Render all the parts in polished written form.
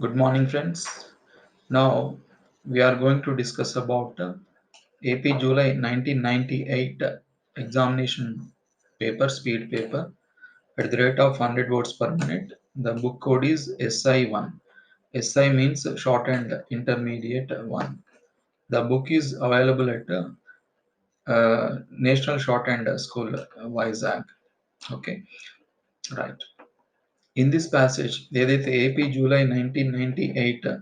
Good morning, friends. Now we are going to discuss about AP July 1998 examination paper, speed paper, at the rate of 100 words per minute. The book code is SI1. SI means shortened intermediate 1. The book is available at National Shorthand School, Vizag. Okay, right. In this passage ఏదైతే AP July 1998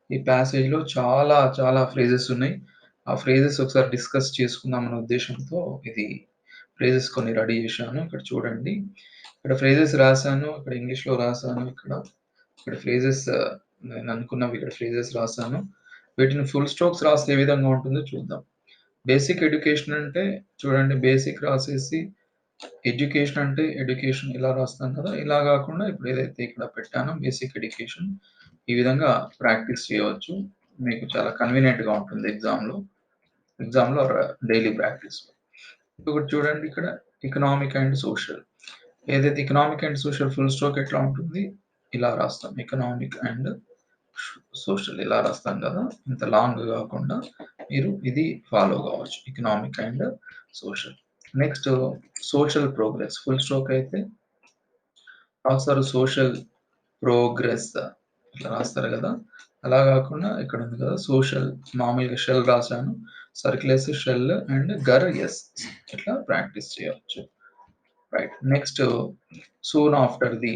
ఈ ప్యాసేజ్లో చాలా చాలా phrases ఉన్నాయి. ఆ phrases ఒకసారి discuss చేసుకుందాం అనే ఉద్దేశంతో ఇది ఫ్రేజెస్ కొన్ని రెడీ చేశాను. ఇక్కడ చూడండి, ఇక్కడ ఫ్రేజెస్ రాశాను, ఇక్కడ ఇంగ్లీష్లో రాశాను, ఇక్కడ ఫ్రేజెస్ నేను అనుకున్నవి ఇక్కడ ఫ్రేజెస్ రాశాను. వీటిని ఫుల్ స్ట్రోక్స్ రాస్తే ఏ విధంగా ఉంటుందో చూద్దాం. బేసిక్ ఎడ్యుకేషన్ అంటే చూడండి, బేసిక్ రాసేసి ఎడ్యుకేషన్ అంటే ఎడ్యుకేషన్ ఇలా రాస్తాం కదా, ఇలా కాకుండా ఇప్పుడు ఏదైతే ఇక్కడ పెట్టానో బేసిక్ ఎడ్యుకేషన్ ఈ విధంగా ప్రాక్టీస్ చేయవచ్చు. మీకు చాలా కన్వీనియంట్గా ఉంటుంది ఎగ్జామ్లో డైలీ ప్రాక్టీస్. ఇప్పుడు చూడండి, ఇక్కడ ఎకనామిక్ అండ్ సోషల్, ఏదైతే economic and social full stroke ఎట్లా ఉంటుంది, ఇలా రాస్తాం. ఎకనామిక్ అండ్ సోషల్ ఇలా రాస్తాం కదా, ఇంత లాంగ్ కాకుండా మీరు ఇది ఫాలో కావచ్చు. Economic and social. Next social progress full stroke అయితే రాస్తారు, సోషల్ ప్రోగ్రెస్ ఇట్లా రాస్తారు కదా, అలా కాకుండా ఇక్కడ ఉంది కదా సోషల్, మామూలుగా షెల్ రాశాను, సర్కిల్ వేసి షెల్ అండ్ గర్ ఎస్ ఇట్లా ప్రాక్టీస్ చేయవచ్చు. Right. Next soon after the.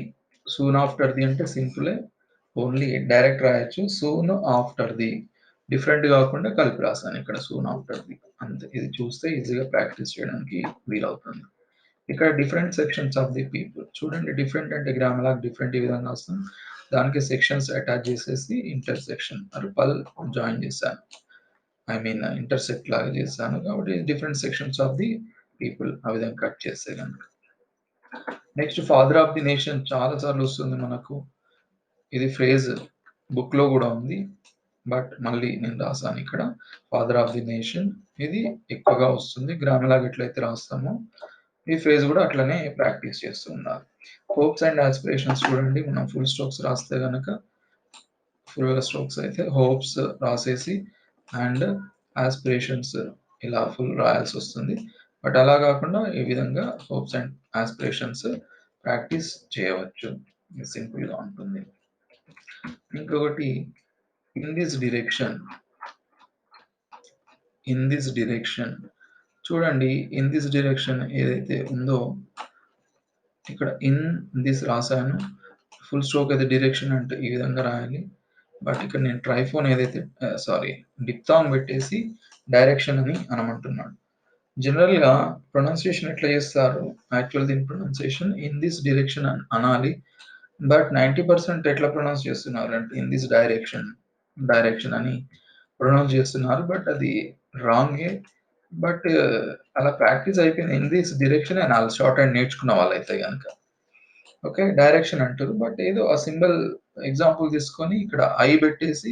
Soon after the అంటే సింపులే, ఓన్లీ డైరెక్ట్ రాయొచ్చు. సూన్ ఆఫ్టర్ ది డిఫరెంట్ కాకుండా కలిపి రాశాను ఇక్కడ సూన్ ఆఫ్టర్ ది అంతే. ఇది చూస్తే ఈజీగా ప్రాక్టీస్ చేయడానికి వీలవుతుంది. ఇక్కడ different sections of the people చూడండి, డిఫరెంట్ అంటే గ్రామర్ లాగా డిఫరెంట్ ఈ విధంగా వస్తుంది. దానికి సెక్షన్స్ అటాచ్ చేసేసి ఇంటర్సెక్షన్ పల్ జాయిన్ చేశాను, ఐ మీన్ ఇంటర్సెక్ట్ లాగా చేశాను కాబట్టి different sections of the people ఆ విధంగా కట్ చేస్తే కనుక. Next father of the nation చాలా సార్లు వస్తుంది మనకు, ఇది ఫ్రేజ్ బుక్ లో కూడా ఉంది, బట్ మళ్ళీ నేను రాసాను ఇక్కడ ఫాదర్ ఆఫ్ ది నేషన్. ఇది ఎక్కువగా వస్తుంది, గ్రామర్ లాగా ఎట్లయితే రాస్తామో ఈ ఫ్రేజ్ కూడా అట్లనే ప్రాక్టీస్ చేస్తూ ఉండాలి. హోప్స్ అండ్ ఆస్పిరేషన్స్ చూడండి, మనం ఫుల్ స్ట్రోక్స్ రాస్తే కనుక, ఫుల్ స్ట్రోక్స్ అయితే హోప్స్ రాసేసి అండ్ ఆస్పిరేషన్స్ ఇలా ఫుల్ రాయాల్సి వస్తుంది. బట్ అలా కాకుండా ఈ విధంగా హోప్స్ అండ్ ఆస్పిరేషన్స్ ప్రాక్టీస్ చేయవచ్చు, సింపుల్గా ఉంటుంది. ఇంకొకటి ఇన్ దిస్ డిరెక్షన్ చూడండి, ఇన్ దిస్ డైరెక్షన్ ఏదైతే ఉందో ఇక్కడ ఇన్ దిస్ రాశాను, ఫుల్ స్ట్రోక్ అయితే డైరెక్షన్ అంటే ఈ విధంగా రాయాలి. బట్ ఇక్కడ నేను ట్రైఫోన్ ఏదైతే డిప్తాంగ్ పెట్టేసి డైరెక్షన్ అని అనమంటున్నాడు. జనరల్గా ప్రొనౌన్సియేషన్ ఎట్లా చేస్తారు, యాక్చువల్ దీని ప్రొనౌన్సియేషన్ ఇన్ దిస్ డైరెక్షన్ అనాలి, బట్ 90% ఎట్లా ప్రొనౌన్స్ చేస్తున్నారు అంటే ఇన్ దిస్ డైరెక్షన్ అని ప్రొనౌన్స్ చేస్తున్నారు, బట్ అది రాంగే. బట్ అలా ప్రాక్టీస్ అయిపోయింది, ఇన్ దిస్ డైరెక్షన్ అని వాళ్ళు షార్ట్ హ్యాండ్ నేర్చుకున్న వాళ్ళైతే కనుక ఓకే డైరెక్షన్ అంటారు. బట్ ఏదో ఆ సింబల్ ఎగ్జాంపుల్ తీసుకొని ఇక్కడ ఐ పెట్టేసి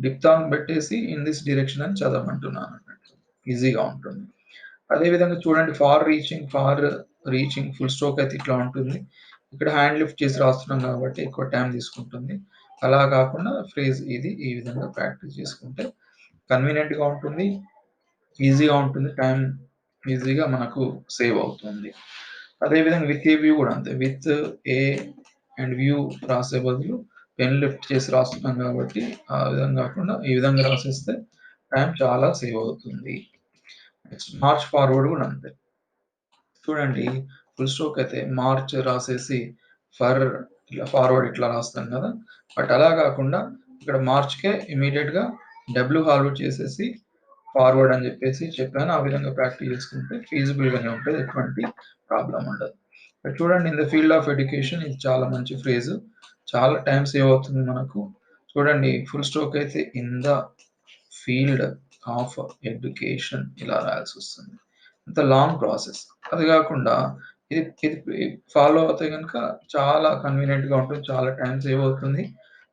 డిప్తాంగ్ పెట్టేసి ఇన్ దిస్ డైరెక్షన్ అని చదవమంటున్నాను అన్నట్టు, ఈజీగా ఉంటుంది. అదేవిధంగా చూడండి, ఫార్ రీచింగ్ ఫుల్ స్ట్రోక్ అయితే ఇట్లా ఉంటుంది. ఇక్కడ హ్యాండ్ లిఫ్ట్ చేసి రాస్తున్నాం కాబట్టి ఎక్కువ టైం తీసుకుంటుంది. అలా కాకుండా ఫ్రేజ్ ఇది ఈ విధంగా ప్రాక్టీస్ చేసుకుంటే కన్వీనియంట్గా ఉంటుంది, ఈజీగా ఉంటుంది, టైం ఈజీగా మనకు సేవ్ అవుతుంది. అదేవిధంగా విత్ ఏ వ్యూ కూడా అంతే, విత్ ఏ అండ్ వ్యూ రాసే బదులు పెన్ లిఫ్ట్ చేసి రాస్తున్నాం కాబట్టి ఆ విధంగా కాకుండా ఈ విధంగా రాసేస్తే టైం చాలా సేవ్ అవుతుంది. నెక్స్ట్ మార్చ్ ఫార్వర్డ్ కూడా అంతే. చూడండి, ఫుల్ స్ట్రోక్ అయితే మార్చ్ రాసేసి ఫర్ ఇట్లా ఫార్వర్డ్ ఇట్లా రాస్తాం కదా, బట్ అలా కాకుండా ఇక్కడ మార్చ్కే ఇమీడియట్గా డబ్ల్యూ ఫార్వర్డ్ చేసేసి ఫార్వర్డ్ అని చెప్పాను. ఆ విధంగా ప్రాక్టీస్ చేసుకుంటే ఫీజిబుల్గానే ఉంటుంది, ఎటువంటి ప్రాబ్లం ఉండదు. చూడండి, in the field of education ఇది చాలా మంచి ఫ్రేజ్, చాలా టైం సేవ్ అవుతుంది మనకు. చూడండి, ఫుల్ స్ట్రోక్ అయితే in the field of education ఇలా రాయాల్సి వస్తుంది, ఇంత లాంగ్ ప్రాసెస్. అది కాకుండా ఇది ఇది ఫాలో అవుతే కనుక చాలా కన్వీనియంట్గా ఉంటుంది, చాలా టైం సేవ్ అవుతుంది,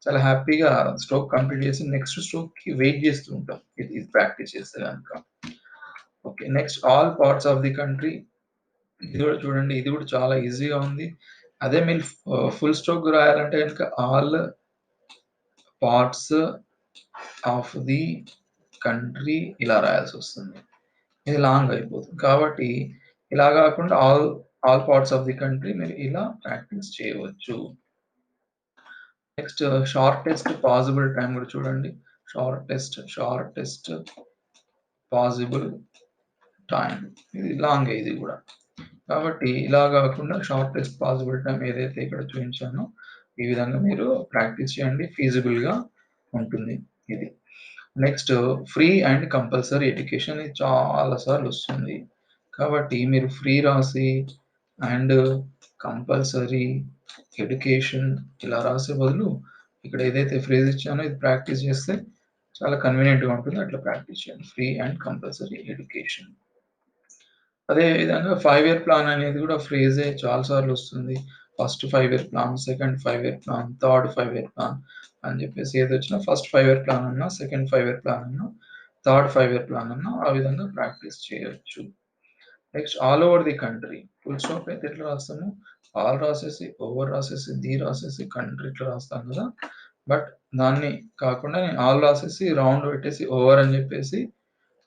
చాలా హ్యాపీగా స్ట్రోక్ కంప్లీట్ చేసి నెక్స్ట్ స్ట్రోక్కి వెయిట్ చేస్తూ ఉంటాం ఇది ప్రాక్టీస్ చేస్తే కనుక. Okay, next all parts of the country, ఇది కూడా చూడండి, ఇది కూడా చాలా ఈజీగా ఉంది. అదే మీరు ఫుల్ స్ట్రోక్ రాయాలంటే కనుక all parts of the country ఇలా రాయాల్సొస్తుంది. ఇది లాంగ్ అయిపోతుంది. కాబట్టి ఇలా గాకుండా all parts of the country మీరు ఇలా ప్రాక్టీస్ చేయవచ్చు. నెక్స్ట్ షార్టెస్ట్ పాసిబుల్ టైమ్ కూడా చూడండి. Shortest possible time. ఇది లాంగే ఇది గూడా. కాబట్టి ఇలా గాకుండా షార్టెస్ట్ పాసిబుల్ టైమ్ ఏదైతే ఇక్కడ చూయించానో ఈ విధంగా మీరు ప్రాక్టీస్ చేయండి. ఫీజిబుల్‌గా ఉంటుంది ఇది. Next free and compulsory education ఇది చాలా సార్లొస్తుంది. కాబట్టి మీరు ఫ్రీ రాసి అండ్ కంపల్సరీ ఎడ్యుకేషన్ ఇలా రాసే బదులు ఇక్కడ ఏదైతే ఫ్రేజ్ ఇచ్చానో ఇది ప్రాక్టీస్ చేస్తే చాలా కన్వీనియంట్‌గా ఉంటుంది. అట్లా ప్రాక్టీస్ చేయండి. Free and compulsory education. అదే విధంగా 5 ఇయర్ ప్లాన్ అనేది కూడా ఫ్రేజే చాలా సార్లొస్తుంది. First 5 year plan, second 5 year plan, third 5 year plan అని చెప్పేసి ఏదొచ్చినా ఫస్ట్ 5 ఇయర్ ప్లాన్ అన్నా, సెకండ్ 5 ఇయర్ ప్లాన్ అన్నా, థర్డ్ 5 ఇయర్ ప్లాన్ అన్నా ఆ విధంగా ప్రాక్టీస్ చేయొచ్చు. Next all over the country. Full stop అయితే ఎట్లా రాస్తాము? ఆల్ రాసేసి, ఓవర్ రాసేసి, ది రాసేసి, కంట్రీ ఇట్లా రాస్తాం కదా! బట్ దాన్ని కాకుండా నేను ఆల్ రాసేసి, రౌండ్ పెట్టేసి, ఓవర్ అని చెప్పేసి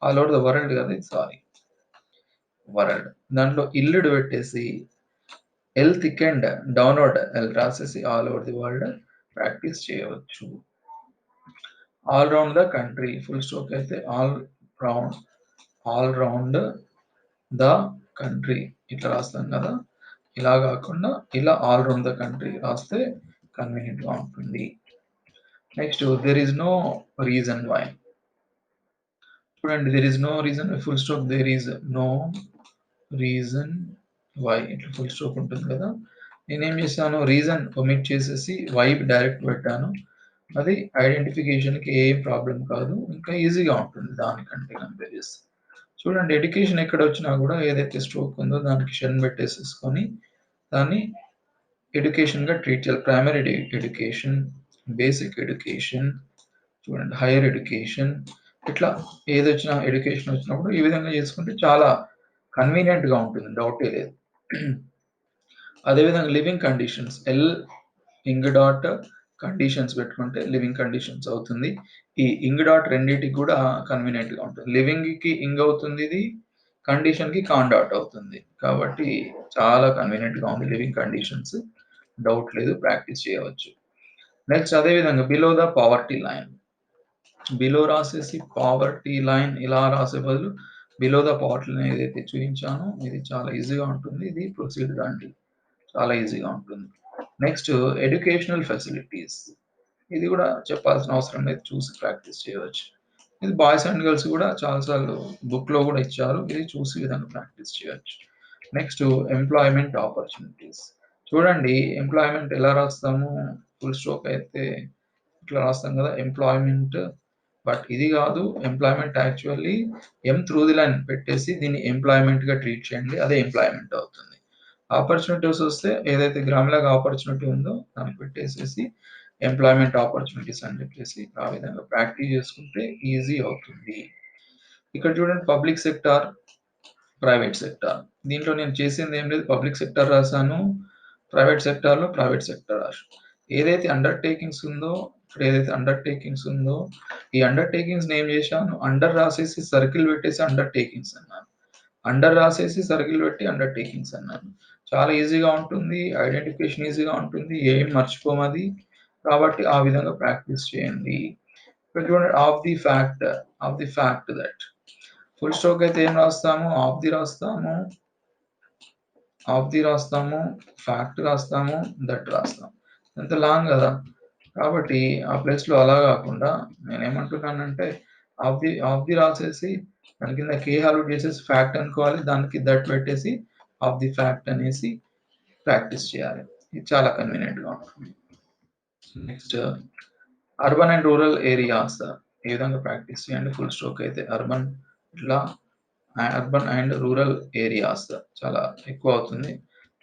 ఆల్ ఓవర్ ద వరల్డ్ కదా! ఇది సారీ. వరల్డ్. దాంట్లో ఇల్లుడు పెట్టేసి ఎల్ థికెండ్ డౌన్‌వర్డ్ ఎల్ రాసేసి all over the world practice చేయవచ్చు. All round the country full stop అయితే ఆల్ రౌండ్ ద కంట్రీ ఇట్లా రాస్తాం కదా! ఇలా గాకుండా ఇలా ఆల్ రౌండ్ ద కంట్రీ రాస్తే కన్వీనియంట్‌గా ఉంటుంది. Next there is no reason why. చూడండి there is no reason full stop there is no reason why ఇట్లా ఫుల్ స్టాప్ ఉంటుంది కదా! నేనేం చేశాను రీజన్ ఒమిట్ చేసేసి వై డైరెక్ట్ పెట్టాను. అది ఐడెంటిఫికేషన్‌కి ఏం ప్రాబ్లమ్ కాదు. ఇంకా ఈజీగా ఉంటుంది దానికంటే కంపేర్ చేస్తే. చూడండి ఎడ్యుకేషన్ ఎక్కడొచ్చినా గూడా ఏదైతే స్ట్రోక్ ఉందో దానికి షన్ పెట్టేసేసుకొని దాన్ని ఎడ్యుకేషన్‌గా ట్రీట్ చేయాలి. ప్రైమరీ ఎడ్యుకేషన్, బేసిక్ ఎడ్యుకేషన్, చూడండి హైయర్ ఎడ్యుకేషన్ ఇట్లా ఏదొచ్చినా ఎడ్యుకేషన్ వచ్చినప్పుడు ఈ విధంగా చేసుకుంటే చాలా కన్వీనియంట్‌గా ఉంటుంది. డౌటే లేదు. అదేవిధంగా లివింగ్ కండిషన్స్ ఇంగ్ డాట్ కండిషన్స్ పెట్టుకుంటే లివింగ్ కండిషన్స్ అవుతుంది. ఈ ఇంగ్ డాట్ రెండిటికి కూడా కన్వీనియంట్‌గా ఉంటుంది. లివింగ్‌కి ఇంగ్ అవుతుంది ఇది. కండిషన్‌కి కాన్ డాట్ అవుతుంది. కాబట్టి చాలా కన్వీనియంట్‌గా ఉంది లివింగ్ కండిషన్స్. డౌట్ లేదు. ప్రాక్టీస్ చేయవచ్చు. నెక్స్ట్ అదే విధంగా below the poverty line. Below రాసేసి పావర్టీ లైన్ ఇలా రాసే బదులు బిలో ద పావర్టీ లైన్ ఏదైతే చూయించానో ఇది చాలా ఈజీగా ఉంటుంది. ఇది ప్రొసీడ్ రండి. చాలా ఈజీగా ఉంటుంది. Next educational facilities. ఇది కూడా చెప్పాల్సిన అవసరం లేదు. చూసి ప్రాక్టీస్ చేయవచ్చు. ఇది బాయ్స్ అండ్ గర్ల్స్ కూడా చాలా సార్లు బుక్‌లో కూడా ఇచ్చారు. ఇది చూసి ఈ విధంగా ప్రాక్టీస్ చేయొచ్చు. Next employment opportunities. చూడండి ఎంప్లాయ్‌మెంట్ ఎలా రాస్తాము? ఫుల్ స్టాప్ అయితే ఇట్లా రాస్తాం కదా! ఎంప్లాయ్‌మెంట్ బట్ ఇది కాదు. Employment actually through the line పెట్టేసి దీన్ని ఎంప్లాయ్‌మెంట్‌గా ట్రీట్ చేయండి. అదే ఎంప్లాయ్‌మెంట్ అవుతుంది. ఆపర్చునిటీస్ వస్తే ఏదైతే గ్రామ్‌లాగా ఆపర్చునిటీ ఉందో దాన్ని పెట్టేసేసి ఎంప్లాయ్‌మెంట్ ఆపర్చునిటీస్ అని చెప్పేసి ఆ విధంగా ప్రాక్టీస్ చేసుకుంటే ఈజీ అవుతుంది. ఇక్కడ చూడండి పబ్లిక్ సెక్టార్, ప్రైవేట్ సెక్టార్. దీంట్లో నేను చేసింది ఏం లేదు. పబ్లిక్ సెక్టార్ రాసాను. ప్రైవేట్ సెక్టార్ రాసాను. ఏదైతే అండర్‌టేకింగ్స్ ఉందో ఇక్కడ ఏదైతే అండర్‌టేకింగ్స్ ఉందో ఈ అండర్‌టేకింగ్స్‌ని ఏం చేశాను అండర్ రాసేసి సర్కిల్ పెట్టేసి అండర్‌టేకింగ్స్ అన్నాను. అండర్ రాసేసి సర్కిల్ పెట్టి అండర్‌టేకింగ్స్ అన్నాను. చాలా ఈజీగా ఉంటుంది. ఐడెంటిఫికేషన్ ఈజీగా ఉంటుంది. ఏం మర్చిపోమది. కాబట్టి ఆ విధంగా ప్రాక్టీస్ చేయండి. ఇక్కడ చూడండి of the fact that full stock అయితే ఏం రాస్తాము? ఆఫ్ ది రాస్తాము, ఫ్యాక్ట్ రాస్తాము, దట్ రాస్తాము. ఎంత లాంగ్ గదా! కాబట్టి ఆ ప్లేస్‌లో అలా గాకుండా నేనేమంటున్నానంటే ఆఫ్ ది రాసేసి దాని కింద కే హాల్ట్ చేసేసి ఫ్యాక్ట్ అనుకోవాలి. దానికి దట్ పెట్టేసి ఆఫ్ ది ఫ్యాక్ట్ అనేసి ప్రాక్టీస్ చేయాలి. ఇది చాలా కన్వీనియంట్‌గా ఉంటుంది. Next urban and rural areas ఏ విధంగా ప్రాక్టీస్ చేయండి. ఫుల్ స్టాక్ అయితే ఇట్లా అర్బన్ అండ్ రూరల్ ఏరియాస్ చాలా ఎక్కువ అవుతుంది.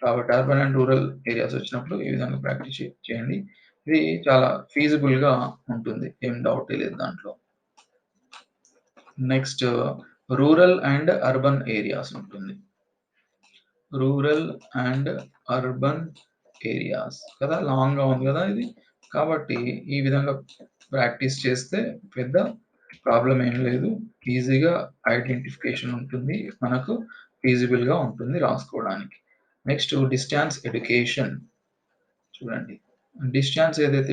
కాబట్టి అర్బన్ అండ్ రూరల్ ఏరియాస్ వచ్చినప్పుడు ఈ విధంగా ప్రాక్టీస్ చేయండి. ఇది చాలా ఫీజిబుల్‌గా ఉంటుంది. ఏం డౌటే లేదు దాంట్లో. Next rural and urban areas ఉంటుంది. రూరల్ అండ్ అర్బన్ ఏరియాస్ కదా! లాంగ్‌గా ఉంది కదా ఇది. కాబట్టి ఈ విధంగా ప్రాక్టీస్ చేస్తే పెద్ద ప్రాబ్లమ్ ఏం లేదు. ఈజీగా ఐడెంటిఫికేషన్ ఉంటుంది. మనకు ఫీజిబుల్‌గా ఉంటుంది రాసుకోవడానికి. నెక్స్ట్ డిస్టెన్స్ ఎడ్యుకేషన్ చూడండి.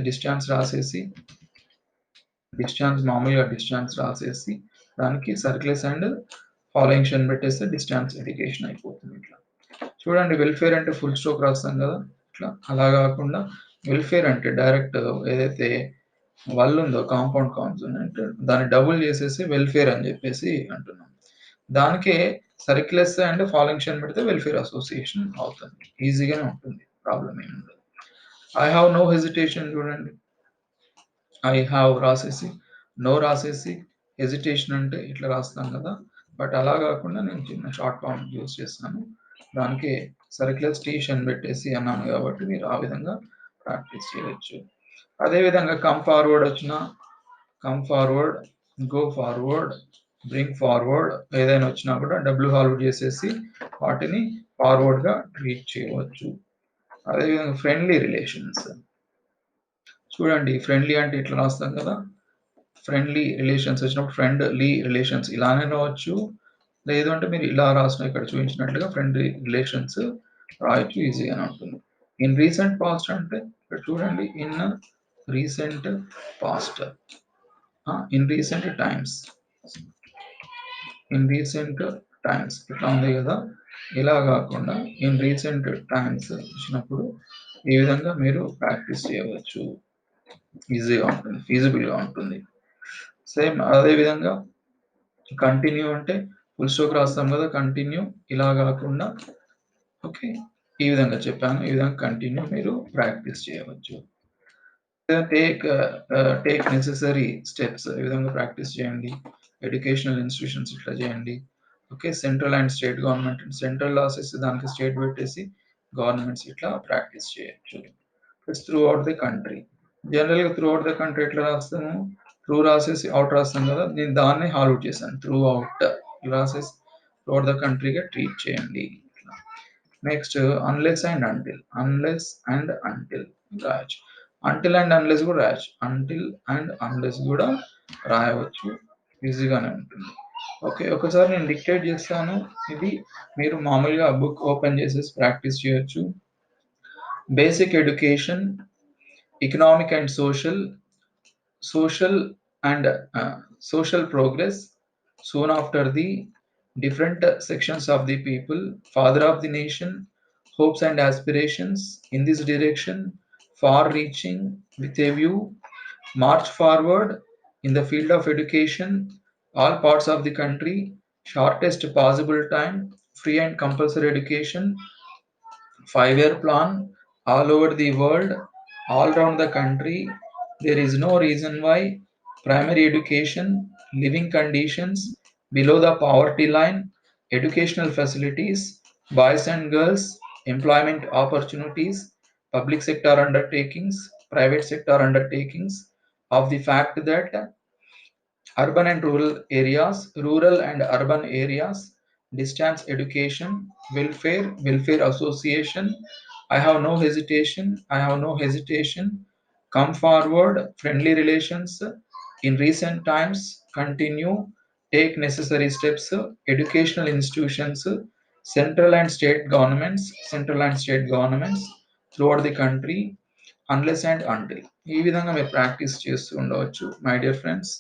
డిస్టెన్స్ రాసేసి మామూలుగా డిస్టెన్స్ రాసేసి దానికి సర్క్లెస్ అండ్ ఫాలోయింగ్స్ పెట్టేస్తే డిస్టెన్స్ ఎడ్యుకేషన్ అయిపోతుంది ఇట్లా. చూడండి వెల్ఫేర్ అంటే ఫుల్ స్టాప్ రాస్తాం కదా! ఇట్లా అలా కాకుండా వెల్ఫేర్ అంటే డైరెక్ట్ ఏదైతే ఉందో కాంపౌండ్ కాన్సోనెంట్ దాన్ని డబుల్ చేసేసి వెల్ఫేర్ అని చెప్పేసి అంటున్నాం. దానికే సర్క్యులస్ అండ్ ఫాలోయింగ్స్ పెడితే వెల్ఫేర్ అసోసియేషన్ అవుతుంది. ఈజీగానే ఉంటుంది. ప్రాబ్లమ్ ఏమి ఉండదు. ఐ హావ్ నో హెజిటేషన్ చూడండి. ఐ హావ్ రాసేసి, నో రాసేసి, హెజిటేషన్ అంటే ఇట్లా రాస్తాం కదా! బట్ అలా కాకుండా నేను చిన్న షార్ట్ ఫార్మ్ యూజ్ చేస్తాను. దానికి సర్క్యులర్ స్టేషన్ పెట్టేసి అన్నాను కాబట్టి మీరు ఆ విధంగా ప్రాక్టీస్ చేయొచ్చు. అదేవిధంగా కమ్ ఫార్వర్డ్ వచ్చినా come forward, go forward, bring forward ఏదైనా వచ్చినా కూడా డబ్ల్యూ ఫార్వర్డ్ చేసేసి వాటిని ఫార్వర్డ్‌గా ట్రీట్ చేయవచ్చు. అదేవిధంగా ఫ్రెండ్లీ రిలేషన్స్. చూడండి ఫ్రెండ్లీ అంటే ఇట్లా రాస్తాం కదా! ఫ్రెండ్లీ రిలేషన్స్ వచ్చినప్పుడు ఫ్రెండ్లీ రిలేషన్స్ ఇలానే రావచ్చు. లేదు అంటే మీరు ఇలా రాసిన ఇక్కడ చూపించినట్లుగా ఫ్రెండ్లీ రిలేషన్స్ రాయొచ్చు ఈజీగానే ఉంటుంది. ఇన్ రీసెంట్ పాస్ట్ అంటే ఇక్కడ చూడండి in recent past. In recent times. In recent times ఇట్లా ఉంది కదా! ఇలా కాకుండా ఇన్ రీసెంట్ టైమ్స్ ఇచ్చినప్పుడు ఈ విధంగా మీరు ప్రాక్టీస్ చేయవచ్చు. ఈజీగా ఉంటుంది. ఫీజిబుల్‌గా ఉంటుంది. సేమ్ అదే విధంగా కంటిన్యూ అంటే ఫుల్ స్టాప్ రాస్తాం కదా! కంటిన్యూ ఇలా కాకుండా ఓకే. ఈ విధంగా చెప్పాను. ఈ విధంగా కంటిన్యూ మీరు ప్రాక్టీస్ చేయవచ్చు. టేక్ టేక్ నెసెసరీ స్టెప్స్ ఈ విధంగా ప్రాక్టీస్ చేయండి. ఎడ్యుకేషనల్ ఇన్‌స్టిట్యూషన్స్ ఇట్లా చేయండి. Okay. Central and state government central రాసేసి దానికి స్టేట్ పెట్టేసి గవర్నమెంట్స్ ఇట్లా ప్రాక్టీస్ చేయొచ్చు. It's through out the country. జనరల్‌గా త్రూ ఔట్ ద కంట్రీ ఎట్లా రాస్తాము? త్రూ రాసేసి ఔట్ రాస్తాం కదా! నేను దాన్నే హాల్ ఔట్ చేశాను. త్రూ ఔట్ రాసేసి త్రూ ఔట్ ద కంట్రీగా ట్రీట్ చేయండి. ఇట్లా. Next unless and until. Unless and until రాయొచ్చు. అంటిల్ అండ్ అన్లెస్ కూడా రాయొచ్చు. అంటిల్ అండ్ అన్లెస్ కూడా రాయవచ్చు. ఈజీగానే ఉంటుంది. ఓకే. ఒకసారి నేను డిక్టేట్ చేస్తాను. ఇది మీరు మామూలుగా బుక్ ఓపెన్ చేసేసి ప్రాక్టీస్ చేయొచ్చు. Basic education, economic and social and social progress soon after the different sections of the people, father of the nation, hopes and aspirations in this direction, far reaching with a view, march forward in the field of education, all parts of the country, shortest possible time, free and compulsory education, 5-year plan all over the world, all around the country. There is no reason why primary education, living conditions below the poverty line, educational facilities, boys and girls, employment opportunities, public sector undertakings, private sector undertakings, of the fact that urban and rural and urban areas, distance education, welfare association. I have no hesitation. Come forward, friendly relations. In recent times, continue, take necessary steps. Educational institutions, central and state governments throughout the country, unless and until ఈ విధంగా మీరు practice చేస్తూ ఉండవచ్చు my dear friends.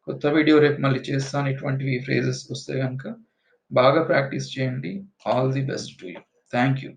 కొత్త video రేపు మళ్ళీ చేస్తాను. ఇటువంటివి ఫ్రేజెస్ వస్తే కనుక బాగా ప్రాక్టీస్ చేయండి. All the best to you. Thank you.